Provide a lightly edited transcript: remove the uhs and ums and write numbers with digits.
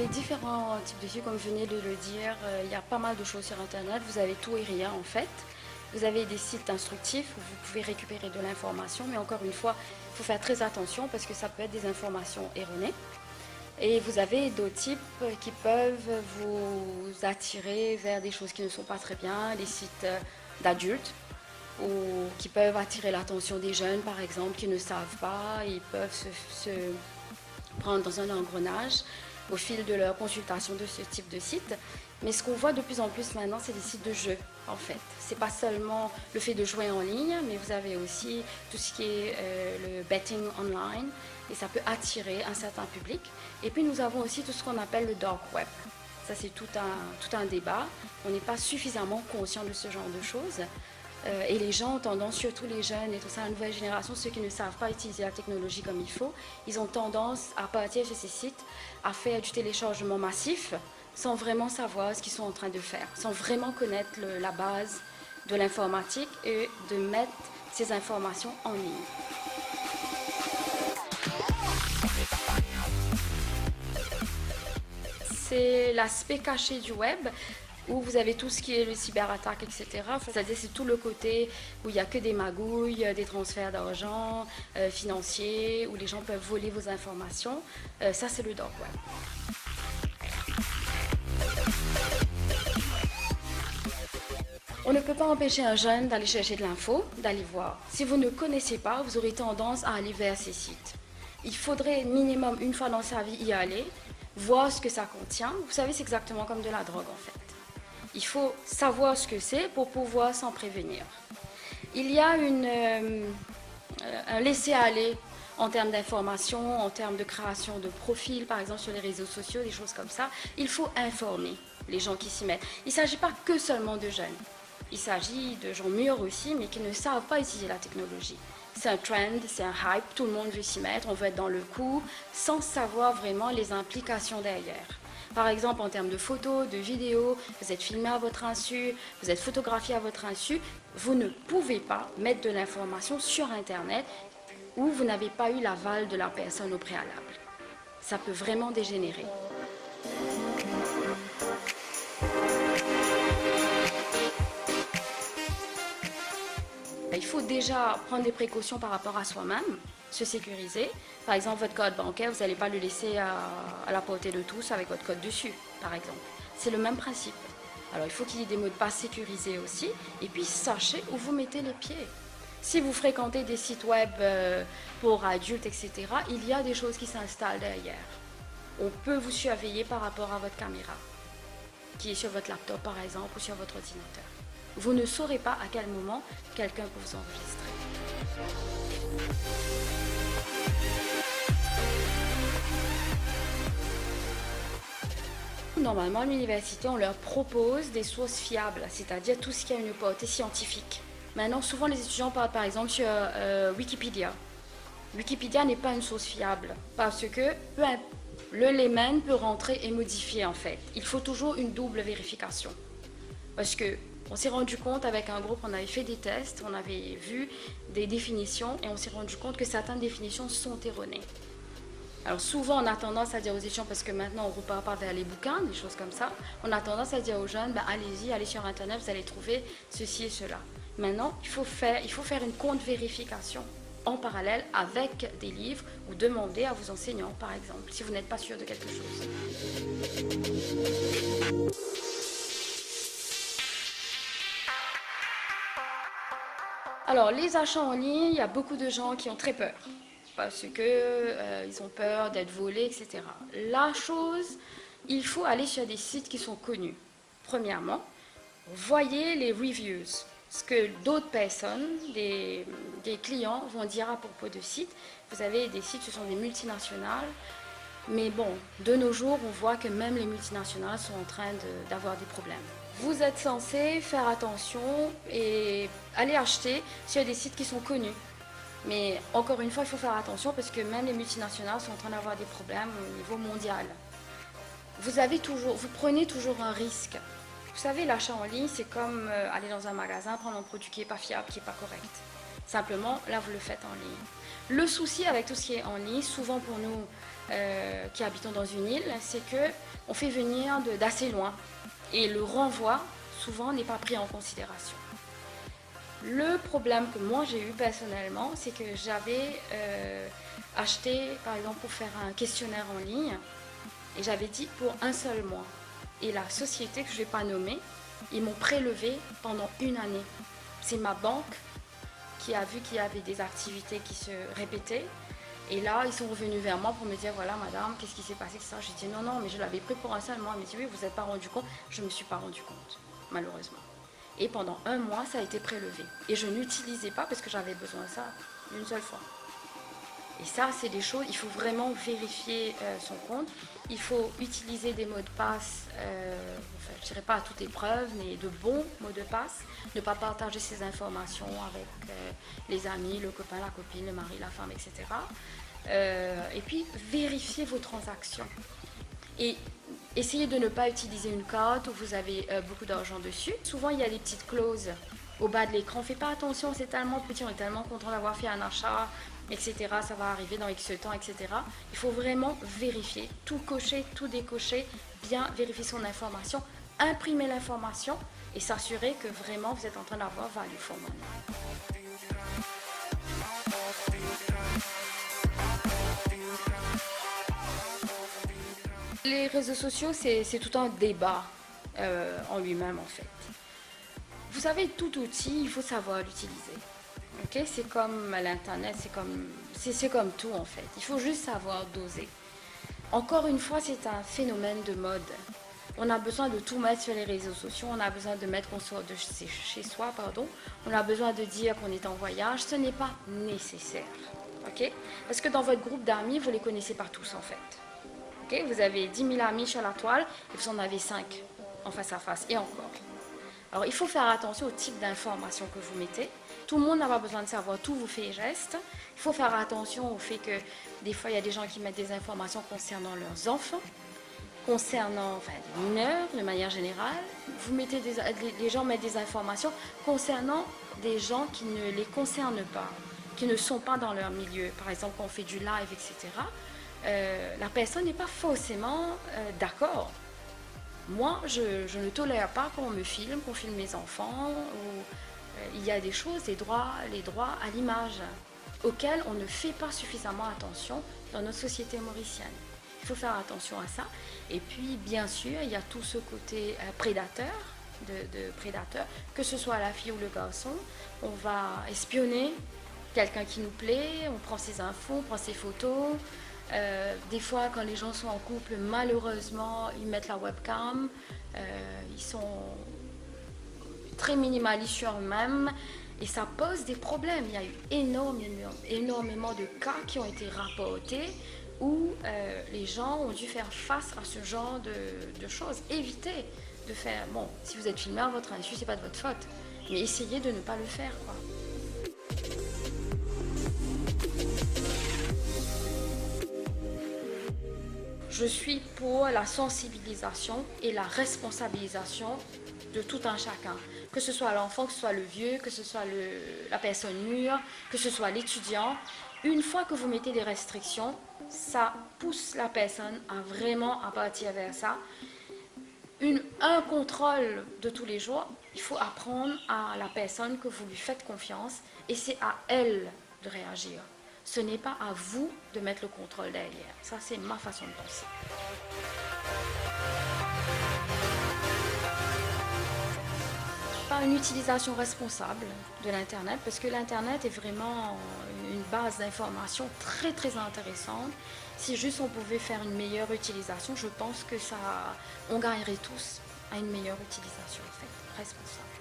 avez différents types de sites, comme je venais de le dire. Il y a pas mal de choses sur Internet. Vous avez tout et rien en fait. Vous avez des sites instructifs où vous pouvez récupérer de l'information, mais encore une fois, il faut faire très attention parce que ça peut être des informations erronées. Et vous avez d'autres types qui peuvent vous attirer vers des choses qui ne sont pas très bien, des sites d'adultes, ou qui peuvent attirer l'attention des jeunes, par exemple, qui ne savent pas. Ils peuvent se prendre dans un engrenage au fil de leur consultation de ce type de site. Mais ce qu'on voit de plus en plus maintenant, c'est des sites de jeux, en fait. C'est pas seulement le fait de jouer en ligne, mais vous avez aussi tout ce qui est le betting online, et ça peut attirer un certain public. Et puis nous avons aussi tout ce qu'on appelle le dark web. Ça, c'est tout un débat. On n'est pas suffisamment conscient de ce genre de choses. Et les gens ont tendance, surtout les jeunes et tout ça, la nouvelle génération, ceux qui ne savent pas utiliser la technologie comme il faut, ils ont tendance à partir de ces sites à faire du téléchargement massif sans vraiment savoir ce qu'ils sont en train de faire, sans vraiment connaître la base de l'informatique et de mettre ces informations en ligne. C'est l'aspect caché du web, où vous avez tout ce qui est le cyberattaque, etc. C'est-à-dire c'est tout le côté où il n'y a que des magouilles, des transferts d'argent financiers, où les gens peuvent voler vos informations. Ça, c'est le dark web. On ne peut pas empêcher un jeune d'aller chercher de l'info, d'aller voir. Si vous ne connaissez pas, vous aurez tendance à aller vers ces sites. Il faudrait minimum une fois dans sa vie y aller, voir ce que ça contient. Vous savez, c'est exactement comme de la drogue en fait. Il faut savoir ce que c'est pour pouvoir s'en prévenir. Il y a un laisser-aller en termes d'information, en termes de création de profils, par exemple sur les réseaux sociaux, des choses comme ça. Il faut informer les gens qui s'y mettent. Il ne s'agit pas que seulement de jeunes. Il s'agit de gens mûrs aussi, mais qui ne savent pas utiliser la technologie. C'est un trend, c'est un hype, tout le monde veut s'y mettre, on veut être dans le coup, sans savoir vraiment les implications derrière. Par exemple, en termes de photos, de vidéos, vous êtes filmé à votre insu, vous êtes photographié à votre insu, vous ne pouvez pas mettre de l'information sur Internet où vous n'avez pas eu l'aval de la personne au préalable. Ça peut vraiment dégénérer. Il faut déjà prendre des précautions par rapport à soi-même, se sécuriser. Par exemple, votre code bancaire, vous n'allez pas le laisser à la portée de tous avec votre code dessus, par exemple. C'est le même principe. Alors, il faut qu'il y ait des mots de passe sécurisés aussi. Et puis, sachez où vous mettez les pieds. Si vous fréquentez des sites web pour adultes, etc., il y a des choses qui s'installent derrière. On peut vous surveiller par rapport à votre caméra, qui est sur votre laptop, par exemple, ou sur votre ordinateur. Vous ne saurez pas à quel moment quelqu'un peut vous enregistrer. Normalement, à l'université, on leur propose des sources fiables, c'est-à-dire tout ce qui a une portée scientifique. Maintenant, souvent, les étudiants parlent par exemple sur Wikipédia. Wikipédia n'est pas une source fiable parce que le layman peut rentrer et modifier en fait. Il faut toujours une double vérification. Parce que on s'est rendu compte avec un groupe, on avait fait des tests, on avait vu des définitions et on s'est rendu compte que certaines définitions sont erronées. Alors souvent on a tendance à dire aux étudiants, parce que maintenant on ne repart pas vers les bouquins, des choses comme ça, on a tendance à dire aux jeunes, ben, allez-y, allez sur Internet, vous allez trouver ceci et cela. Maintenant, il faut faire une contre-vérification en parallèle avec des livres ou demander à vos enseignants, par exemple, si vous n'êtes pas sûr de quelque chose. Alors, les achats en ligne, il y a beaucoup de gens qui ont très peur parce qu'ils ont peur d'être volés, etc. La chose, il faut aller sur des sites qui sont connus. Premièrement, voyez les reviews, ce que d'autres personnes, des clients vont dire à propos de sites. Vous avez des sites, ce sont des multinationales, mais bon, de nos jours, on voit que même les multinationales sont en train d'avoir des problèmes. Vous êtes censé faire attention et aller acheter sur des sites qui sont connus. Mais encore une fois, il faut faire attention parce que même les multinationales sont en train d'avoir des problèmes au niveau mondial. Vous prenez toujours un risque. Vous savez, l'achat en ligne, c'est comme aller dans un magasin, prendre un produit qui n'est pas fiable, qui n'est pas correct. Simplement, là, vous le faites en ligne. Le souci avec tout ce qui est en ligne, souvent pour nous, qui habitons dans une île, c'est qu'on fait venir d'assez loin et le renvoi souvent n'est pas pris en considération. Le problème que moi j'ai eu personnellement, c'est que j'avais acheté par exemple pour faire un questionnaire en ligne et j'avais dit pour un seul mois. Et la société que je ne vais pas nommer, ils m'ont prélevé pendant une année. C'est ma banque qui a vu qu'il y avait des activités qui se répétaient. Et là, ils sont revenus vers moi pour me dire, voilà madame, qu'est-ce qui s'est passé, ça. J'ai dit non, mais je l'avais pris pour un seul mois. Ils m'ont dit, oui, vous n'êtes pas rendu compte. Je ne me suis pas rendu compte, malheureusement. Et pendant un mois, ça a été prélevé. Et je n'utilisais pas parce que j'avais besoin de ça une seule fois. Et ça, c'est des choses, il faut vraiment vérifier son compte. Il faut utiliser des mots de passe, je ne dirais pas à toute épreuve, mais de bons mots de passe. Ne pas partager ces informations avec les amis, le copain, la copine, le mari, la femme, etc. Et puis, vérifier vos transactions. Et essayez de ne pas utiliser une carte où vous avez beaucoup d'argent dessus. Souvent, il y a des petites clauses au bas de l'écran. Faites pas attention, c'est tellement petit, on est tellement content d'avoir fait un achat, etc. Ça va arriver dans X temps, etc. Il faut vraiment vérifier, tout cocher, tout décocher, bien vérifier son information, imprimer l'information et s'assurer que vraiment vous êtes en train d'avoir value for money. Les réseaux sociaux, c'est tout un débat en lui-même en fait. Vous savez, tout outil, il faut savoir l'utiliser. Okay, c'est comme l'internet, c'est comme tout en fait. Il faut juste savoir doser. Encore une fois, c'est un phénomène de mode. On a besoin de tout mettre sur les réseaux sociaux, on a besoin de mettre qu'on sort de chez soi, pardon. On a besoin de dire qu'on est en voyage. Ce n'est pas nécessaire. Okay? Parce que dans votre groupe d'amis, vous ne les connaissez pas tous en fait. Okay? Vous avez 10 000 amis sur la toile et vous en avez 5 en face à face et encore. Alors, il faut faire attention au type d'information que vous mettez. Tout le monde n'a pas besoin de savoir tous vos faits et gestes. Il faut faire attention au fait que des fois, il y a des gens qui mettent des informations concernant leurs enfants, concernant les mineurs de manière générale. Les gens mettent des informations concernant des gens qui ne les concernent pas, qui ne sont pas dans leur milieu. Par exemple, quand on fait du live, etc., la personne n'est pas forcément d'accord. Moi, je ne tolère pas qu'on me filme, qu'on filme mes enfants. Il y a des choses, les droits à l'image, auxquels on ne fait pas suffisamment attention dans notre société mauricienne. Il faut faire attention à ça. Et puis, bien sûr, il y a tout ce côté prédateur, de prédateur, que ce soit la fille ou le garçon. On va espionner quelqu'un qui nous plaît, on prend ses infos, on prend ses photos. Des fois, quand les gens sont en couple, malheureusement, ils mettent la webcam. Ils sont très minimalistes sur eux-mêmes et ça pose des problèmes. Il y a eu énormément de cas qui ont été rapportés où les gens ont dû faire face à ce genre de choses. Évitez de faire, bon, si vous êtes filmé à votre insu, c'est pas de votre faute, mais essayez de ne pas le faire, quoi. Je suis pour la sensibilisation et la responsabilisation de tout un chacun. Que ce soit l'enfant, que ce soit le vieux, que ce soit la personne mûre, que ce soit l'étudiant. Une fois que vous mettez des restrictions, ça pousse la personne à vraiment partir vers ça. Un contrôle de tous les jours, il faut apprendre à la personne que vous lui faites confiance et c'est à elle de réagir. Ce n'est pas à vous de mettre le contrôle derrière. Ça, c'est ma façon de penser. Par une utilisation responsable de l'Internet, parce que l'Internet est vraiment une base d'information très très intéressante. Si juste on pouvait faire une meilleure utilisation, je pense que on gagnerait tous à une meilleure utilisation, en fait, responsable.